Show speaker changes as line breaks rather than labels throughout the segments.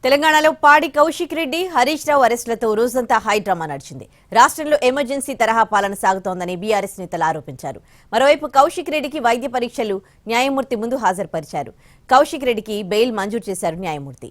తెలంగాణలో పాడి కౌశిక్ రెడ్డి, హరీష్ రావు అరెస్టులతో రోజంతా హైడ్రామా నడిచింది. రాష్ట్రంలో ఎమర్జెన్సీ తరహా పాలన సాగుతోందని బీఆర్ఎస్ నేతలు ఆరోపించారు. మరోవైపు కౌశిక్ రెడ్డికి వైద్య పరీక్షలు న్యాయమూర్తి ముందు హాజరుపరిచారు. కౌశిక్ రెడ్డికి బెయిల్ మంజూరు చేశారు న్యాయమూర్తి.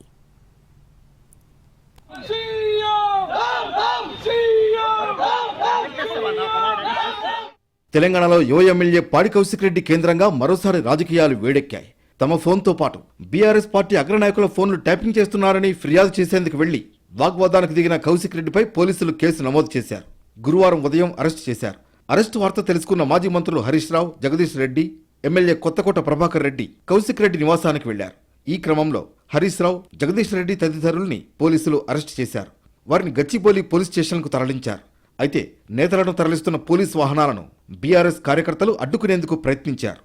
తెలంగాణలో యువ ఎమ్మెల్యే పాడి కౌశిక్ రెడ్డి కేంద్రంగా మరోసారి రాజకీయాలు వేడెక్కాయి. తమ ఫోన్తో పాటు బీఆర్ఎస్ పార్టీ అగ్రనాయకుల ఫోన్లు ట్యాపింగ్ చేస్తున్నారని ఫిర్యాదు చేసేందుకు వెళ్లి వాగ్వాదానికి దిగిన కౌశిక్ రెడ్డిపై పోలీసులు కేసు నమోదు చేశారు. గురువారం ఉదయం అరెస్టు చేశారు. అరెస్టు వార్త తెలుసుకున్న మాజీ మంత్రులు హరీష్ రావు, జగదీష్ రెడ్డి, ఎమ్మెల్యే కొత్తకోట ప్రభాకర్ రెడ్డి కౌశిక్ రెడ్డి నివాసానికి వెళ్లారు. ఈ క్రమంలో హరీష్ రావు, జగదీష్ రెడ్డి తదితరుల్ని పోలీసులు అరెస్టు చేశారు. వారిని గచ్చిబౌలి పోలీస్ స్టేషన్కు తరలించారు. అయితే నేతలను తరలిస్తున్న పోలీసు వాహనాలను బీఆర్ఎస్ కార్యకర్తలు అడ్డుకునేందుకు ప్రయత్నించారు.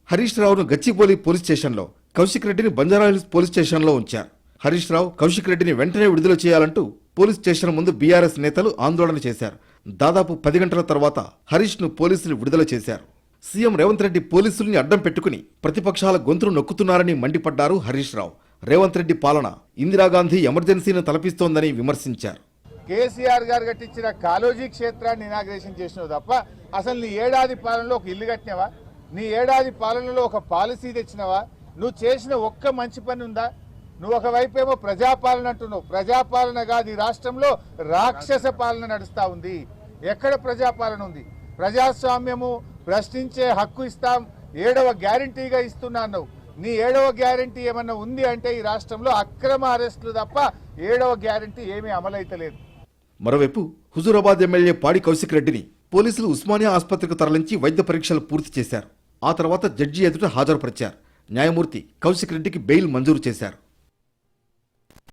హరీష్ రావును గచ్చిబౌలి పోలీస్ స్టేషన్లో, కౌశిక్ రెడ్డిని బంజారాహిల్స్ పోలీస్ స్టేషన్లో ఉంచారు. హరీష్ రావు, కౌశిక్ రెడ్డిని వెంటనే విడుదల చేయాలంటూ పోలీస్ స్టేషన్ ముందు బీఆర్ఎస్ నేతలు ఆందోళన చేశారు. దాదాపు 10 గంటల తర్వాత హరీష్ ను పోలీసులు విడుదల చేశారు. సీఎం రేవంత్ రెడ్డి పోలీసుల్ని అడ్డం పెట్టుకుని ప్రతిపక్షాల గొంతులు నొక్కుతున్నారని మండిపడ్డారు హరీష్ రావు. రేవంత్ రెడ్డి పాలన ఇందిరాగాంధీ ఎమర్జెన్సీని తలపిస్తోందని విమర్శించారు.
కేసీఆర్ గారు కట్టించిన కాలోజీ క్షేత్రాన్ని ఇనాగ్రేషన్ చేసినావు తప్ప అసలు నీ ఏడాది పాలనలో ఒక ఇల్లు కట్టినవా? నీ ఏడాది పాలనలో ఒక పాలసీ తెచ్చినవా? నువ్వు చేసిన ఒక్క మంచి పని ఉందా? నువ్వు ఒకవైపేమో ప్రజాపాలన అంటున్నావు. ప్రజాపాలన కాదు, ఈ రాష్ట్రంలో రాక్షస పాలన నడుస్తా ఉంది. ఎక్కడ ప్రజాపాలన ఉంది? ప్రజాస్వామ్యము, ప్రశ్నించే హక్కు ఇస్తాం, 7వ గ్యారంటీగా ఇస్తున్నా అన్నావు. నీ 7వ గ్యారంటీ ఏమన్నా ఉంది అంటే ఈ రాష్ట్రంలో అక్రమ అరెస్టులు తప్ప 7వ గ్యారంటీ ఏమీ అమలైతలేదు.
మరోవైపు హుజూరాబాద్ ఎమ్మెల్యే పాడి కౌశిక్ రెడ్డిని పోలీసులు ఉస్మానియా ఆసుపత్రికి తరలించి వైద్య పరీక్షలు పూర్తి చేశారు. ఆ తర్వాత జడ్జి ఎదుట హాజరుపరిచారు. న్యాయమూర్తి కౌశిక్ రెడ్డికి బెయిల్ మంజూరు చేశారు.